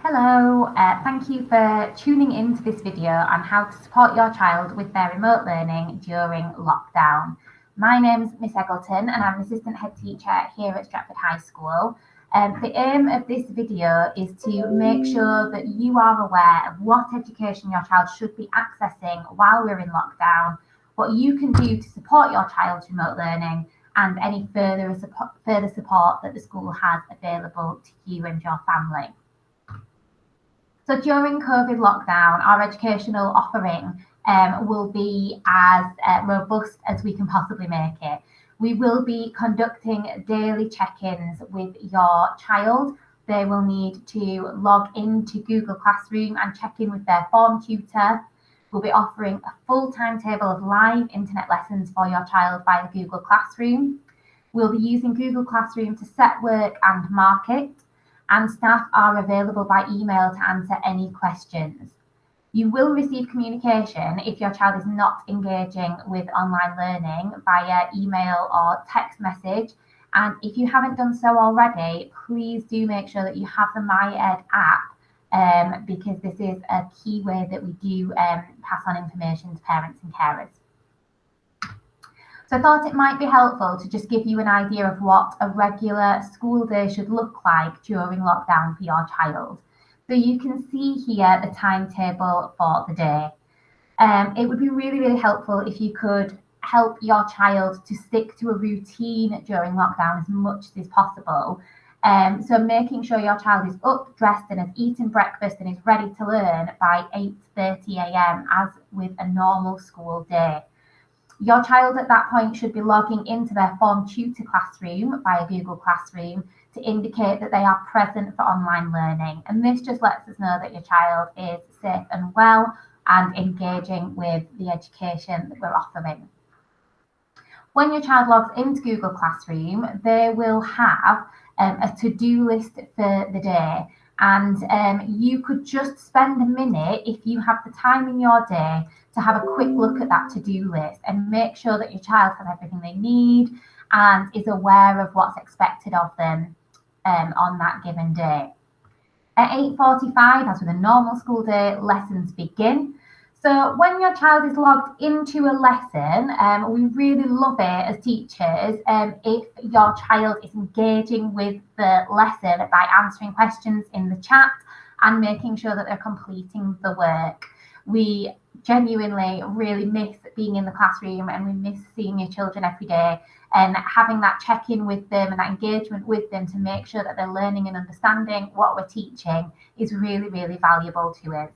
Hello, thank you for tuning into this video on how to support your child with their remote learning during lockdown. My name's Miss Eggleton and I'm an assistant head teacher here at Stratford High School. The aim of this video is to make sure that you are aware of what education your child should be accessing while we're in lockdown, what you can do to support your child's remote learning, and any further support that the school has available to you and your family. So during COVID lockdown, our educational offering will be as robust as we can possibly make it. We will be conducting daily check-ins with your child. They will need to log into Google Classroom and check in with their form tutor. We'll be offering a full timetable of live internet lessons for your child via Google Classroom. We'll be using Google Classroom to set work and mark it, and staff are available by email to answer any questions. You will receive communication if your child is not engaging with online learning via email or text message. And if you haven't done so already, please do make sure that you have the MyEd app because this is a key way that we do pass on information to parents and carers. So I thought it might be helpful to just give you an idea of what a regular school day should look like during lockdown for your child. So you can see here the timetable for the day. It would be really helpful if you could help your child to stick to a routine during lockdown as much as possible. So making sure your child is up, dressed and has eaten breakfast and is ready to learn by 8:30 a.m. as with a normal school day. Your child at that point should be logging into their form tutor classroom via Google Classroom to indicate that they are present for online learning. And this just lets us know that your child is safe and well and engaging with the education that we're offering. When your child logs into Google Classroom, they will have a to-do list for the day. And you could just spend a minute, if you have the time in your day, to have a quick look at that to-do list and make sure that your child has everything they need and is aware of what's expected of them on that given day. At 8:45, as with a normal school day, lessons begin. So when your child is logged into a lesson, we really love it as teachers if your child is engaging with the lesson by answering questions in the chat and making sure that they're completing the work. We genuinely really miss being in the classroom and we miss seeing your children every day, and having that check-in with them and that engagement with them to make sure that they're learning and understanding what we're teaching is really valuable to us.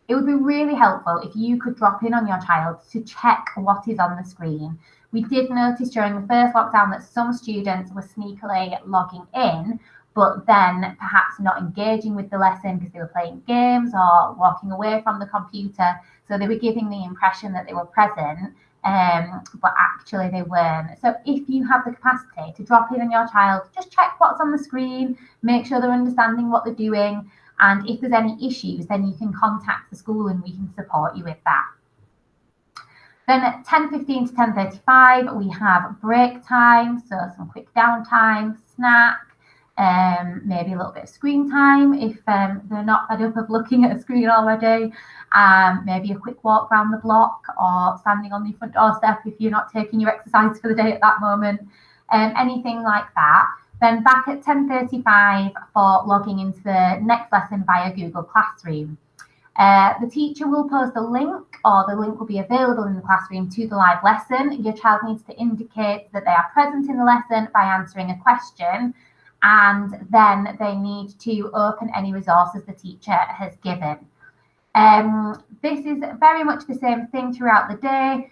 It would be really helpful if you could drop in on your child to check what is on the screen. We did notice during the first lockdown that some students were sneakily logging in, but then perhaps not engaging with the lesson because they were playing games or walking away from the computer. So they were giving the impression that they were present, but actually they weren't. So if you have the capacity to drop in on your child, just check what's on the screen, make sure they're understanding what they're doing. And if there's any issues, then you can contact the school and we can support you with that. Then at 10:15 to 10:35, we have break time. So some quick downtime, snack, maybe a little bit of screen time if they're not fed up of looking at a screen already. Maybe a quick walk around the block or standing on the front doorstep if you're not taking your exercise for the day at that moment. Anything like that. Then back at 10:35 for logging into the next lesson via Google Classroom. The teacher will post a link, or the link will be available in the classroom to the live lesson. Your child needs to indicate that they are present in the lesson by answering a question, and then they need to open any resources the teacher has given. This is very much the same thing throughout the day.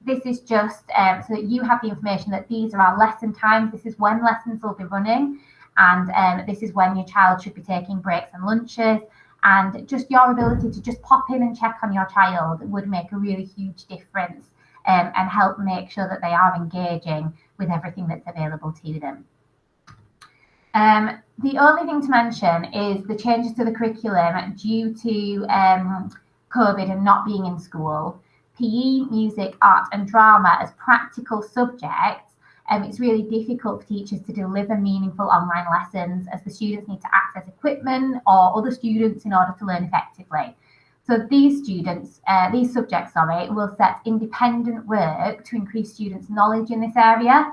This is just so that you have the information that these are our lesson times. This is when lessons will be running, and this is when your child should be taking breaks and lunches. And just your ability to just pop in and check on your child would make a really huge difference and help make sure that they are engaging with everything that's available to them. The only thing to mention is the changes to the curriculum due to COVID and not being in school. PE, music, art and drama as practical subjects It's really difficult for teachers to deliver meaningful online lessons as the students need to access equipment or other students in order to learn effectively. So these subjects, will set independent work to increase students' knowledge in this area.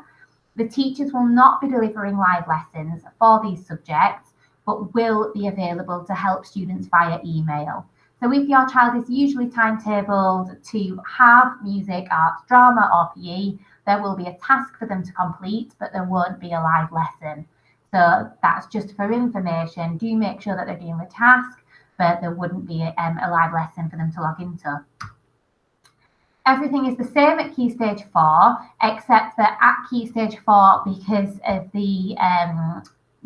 The teachers will not be delivering live lessons for these subjects, but will be available to help students via email. So if your child is usually timetabled to have music, art, drama, or PE, there will be a task for them to complete, but there won't be a live lesson. So that's just for information. Do make sure that they're doing the task, but there wouldn't be a live lesson for them to log into. Everything is the same at Key Stage 4, except that at Key Stage 4, because of the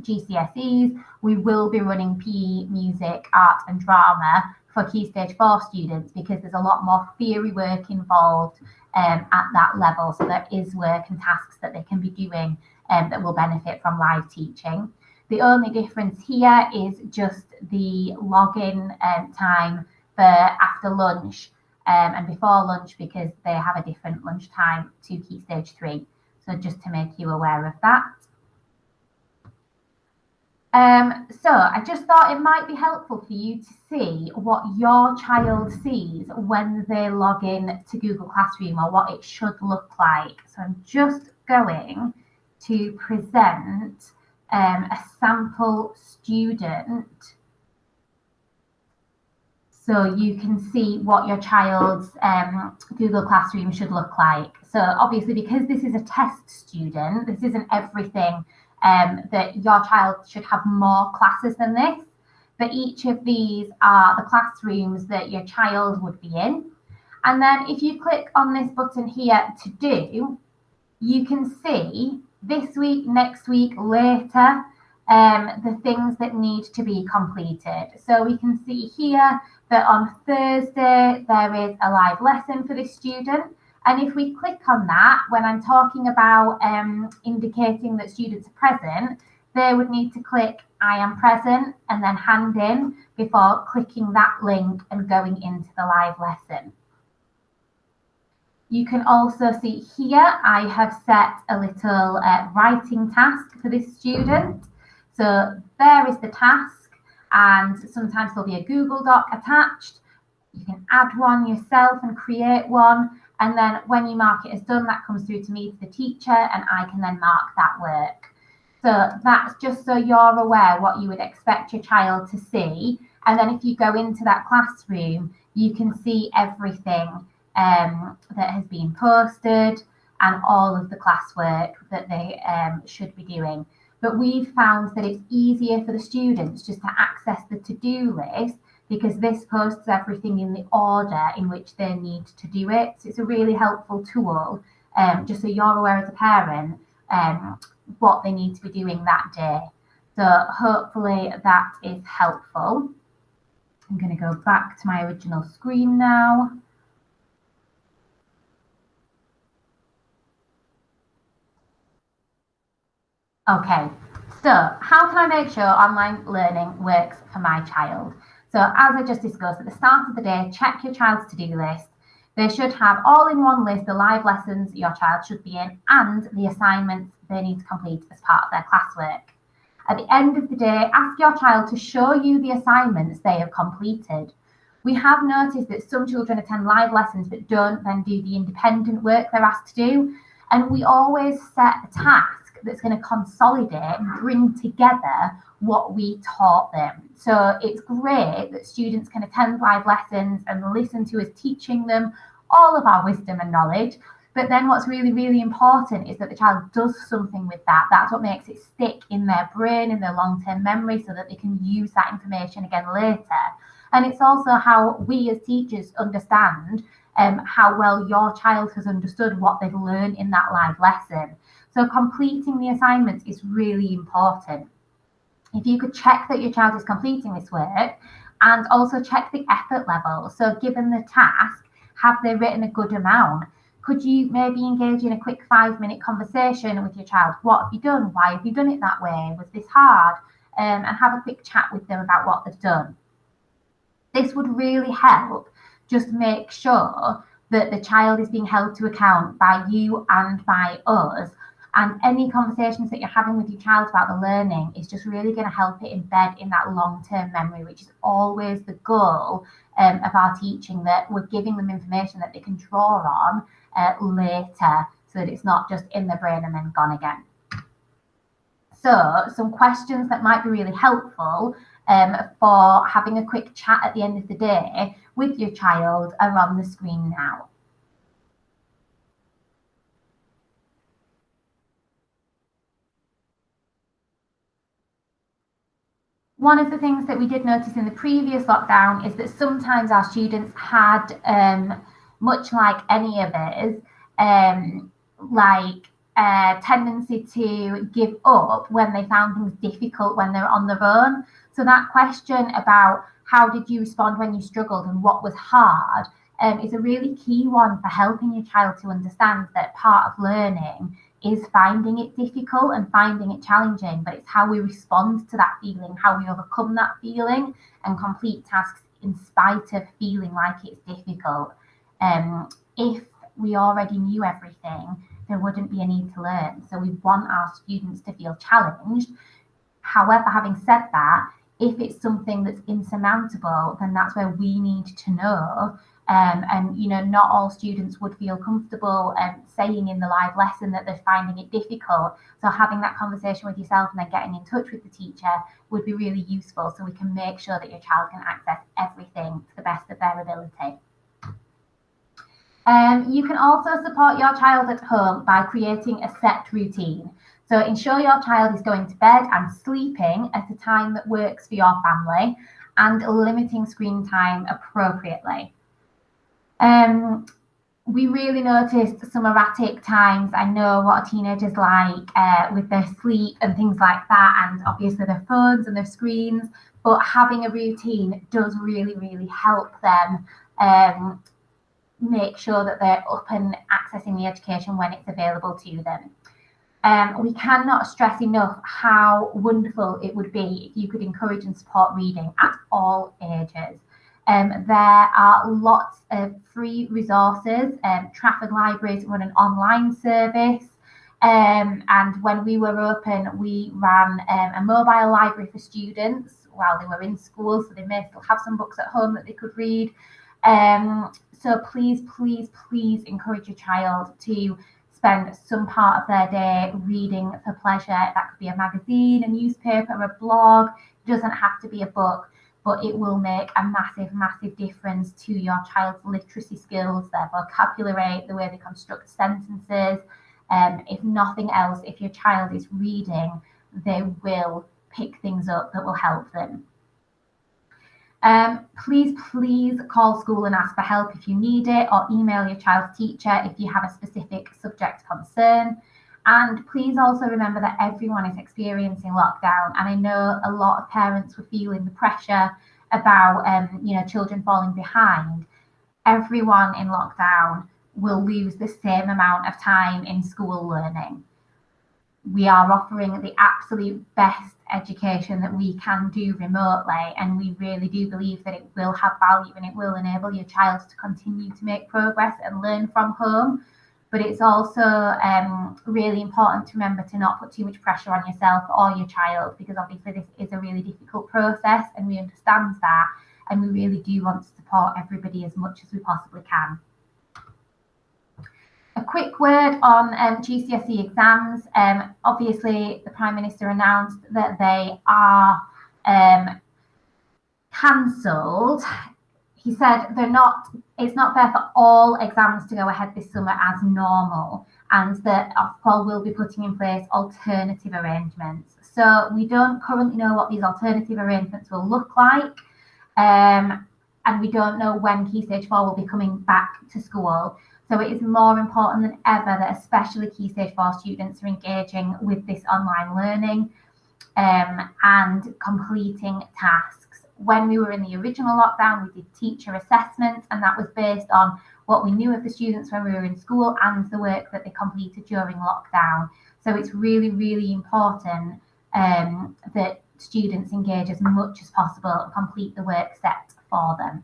GCSEs, we will be running PE, music, art and drama for Key Stage 4 students, because there's a lot more theory work involved at that level. So there is work and tasks that they can be doing that will benefit from live teaching. The only difference here is just the login time for after lunch and before lunch, because they have a different lunch time to Key Stage 3. So just to make you aware of that. So I just thought it might be helpful for you to see what your child sees when they log in to Google Classroom, or what it should look like. So I'm just going to present a sample student so you can see what your child's Google Classroom should look like. So obviously, because this is a test student, this isn't everything that your child should have more classes than this, but each of these are the classrooms that your child would be in. And then if you click on this button here to do, you can see this week, next week, later, the things that need to be completed. So we can see here that on Thursday, there is a live lesson for this student. And if we click on that, when I'm talking about indicating that students are present, they would need to click I am present and then hand in before clicking that link and going into the live lesson. You can also see here, I have set a little writing task for this student. So there is the task, and sometimes there'll be a Google Doc attached. You can add one yourself and create one. And then when you mark it as done, that comes through to me, to the teacher, and I can then mark that work. So that's just so you're aware what you would expect your child to see. And then if you go into that classroom, you can see everything that has been posted and all of the classwork that they should be doing. But we've found that it's easier for the students just to access the to-do list, because this posts everything in the order in which they need to do it. So it's a really helpful tool, just so you're aware as a parent what they need to be doing that day. So hopefully that is helpful. I'm going to go back to my original screen now. Okay, so how can I make sure online learning works for my child? So as I just discussed, at the start of the day, check your child's to-do list. They should have all in one list the live lessons your child should be in and the assignments they need to complete as part of their classwork. At the end of the day, ask your child to show you the assignments they have completed. We have noticed that some children attend live lessons but don't then do the independent work they're asked to do. And we always set a task that's going to consolidate and bring together what we taught them. So it's great that students can attend live lessons and listen to us teaching them all of our wisdom and knowledge. But then what's really, really important is that the child does something with that. That's what makes it stick in their brain, in their long-term memory, so that they can use that information again later. And it's also how we as teachers understand how well your child has understood what they've learned in that live lesson. So completing the assignments is really important. If you could check that your child is completing this work, and also check the effort level. So given the task, have they written a good amount? Could you maybe engage in a quick 5-minute conversation with your child? What have you done? Why have you done it that way? Was this hard? And have a quick chat with them about what they've done. This would really help just make sure that the child is being held to account by you and by us, And any conversations that you're having with your child about the learning is just really going to help it embed in that long-term memory, which is always the goal of our teaching, that we're giving them information that they can draw on later, so that it's not just in their brain and then gone again. So some questions that might be really helpful for having a quick chat at the end of the day with your child are on the screen now. One of the things that we did notice in the previous lockdown is that sometimes our students had, much like any of us, tendency to give up when they found things difficult when they're on their own. So that question about how did you respond when you struggled and what was hard is a really key one for helping your child to understand that part of learning is finding it difficult and finding it challenging, but it's how we respond to that feeling, how we overcome that feeling and complete tasks in spite of feeling like it's difficult. If we already knew everything, there wouldn't be a need to learn. So we want our students to feel challenged. However, having said that, if it's something that's insurmountable, then that's where we need to know. And not all students would feel comfortable saying in the live lesson that they're finding it difficult. So having that conversation with yourself and then getting in touch with the teacher would be really useful, so we can make sure that your child can access everything to the best of their ability. You can also support your child at home by creating a set routine. So ensure your child is going to bed and sleeping at a time that works for your family, and limiting screen time appropriately. We really noticed some erratic times. I know what a teenager's like with their sleep and things like that, and obviously their phones and their screens, but having a routine does really, really help them make sure that they're up and accessing the education when it's available to them. We cannot stress enough how wonderful it would be if you could encourage and support reading at all ages. There are lots of free resources. Trafford Libraries run an online service, and when we were open, we ran a mobile library for students while they were in school, so they may still have some books at home that they could read. So please, please, please encourage your child to spend some part of their day reading for pleasure. That could be a magazine, a newspaper, a blog. It doesn't have to be a book, but it will make a massive, massive difference to your child's literacy skills, their vocabulary, the way they construct sentences. If nothing else, if your child is reading, they will pick things up that will help them. Please call school and ask for help if you need it, or email your child's teacher if you have a specific subject concern. And please also remember that everyone is experiencing lockdown, and I know a lot of parents were feeling the pressure about children falling behind. Everyone in lockdown will lose the same amount of time in school learning. We are offering the absolute best education that we can do remotely, and we really do believe that it will have value and it will enable your child to continue to make progress and learn from home. But it's also really important to remember to not put too much pressure on yourself or your child, because obviously this is a really difficult process and we understand that, and we really do want to support everybody as much as we possibly can. A quick word on GCSE exams. Obviously, the Prime Minister announced that they are cancelled. He said it's not fair for all exams to go ahead this summer as normal, and that Ofqual will be putting in place alternative arrangements. So we don't currently know what these alternative arrangements will look like, and we don't know when Key Stage 4 will be coming back to school. So it is more important than ever that especially Key Stage 4 students are engaging with this online learning and completing tasks. When we were in the original lockdown, we did teacher assessments, and that was based on what we knew of the students when we were in school and the work that they completed during lockdown. So it's really, really important that students engage as much as possible and complete the work set for them.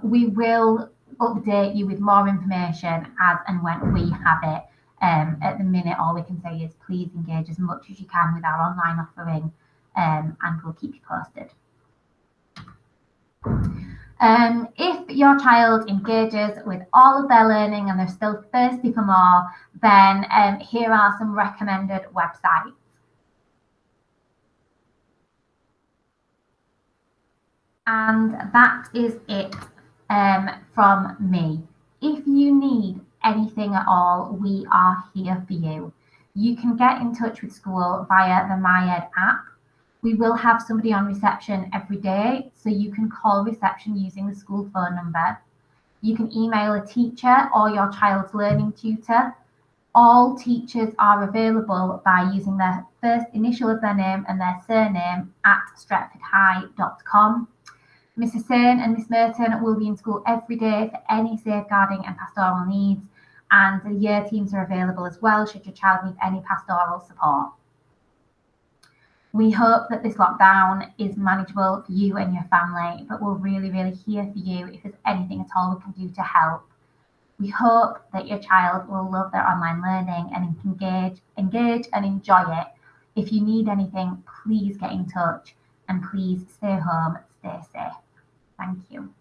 We will update you with more information as and when we have it. At the minute, all we can say is please engage as much as you can with our online offering, and we'll keep you posted. If your child engages with all of their learning and they're still thirsty for more, then here are some recommended websites. And that is it from me. If you need anything at all, we are here for you. You can get in touch with school via the MyEd app. We will have somebody on reception every day, so you can call reception using the school phone number. You can email a teacher or your child's learning tutor. All teachers are available by using the first initial of their name and their surname at stretfordhigh.com. Mrs. Hussain and Miss Merton will be in school every day for any safeguarding and pastoral needs, and the year teams are available as well should your child need any pastoral support. We hope that this lockdown is manageable for you and your family, but we're really, really here for you if there's anything at all we can do to help. We hope that your child will love their online learning and engage and enjoy it. If you need anything, please get in touch, and please stay home, stay safe. Thank you.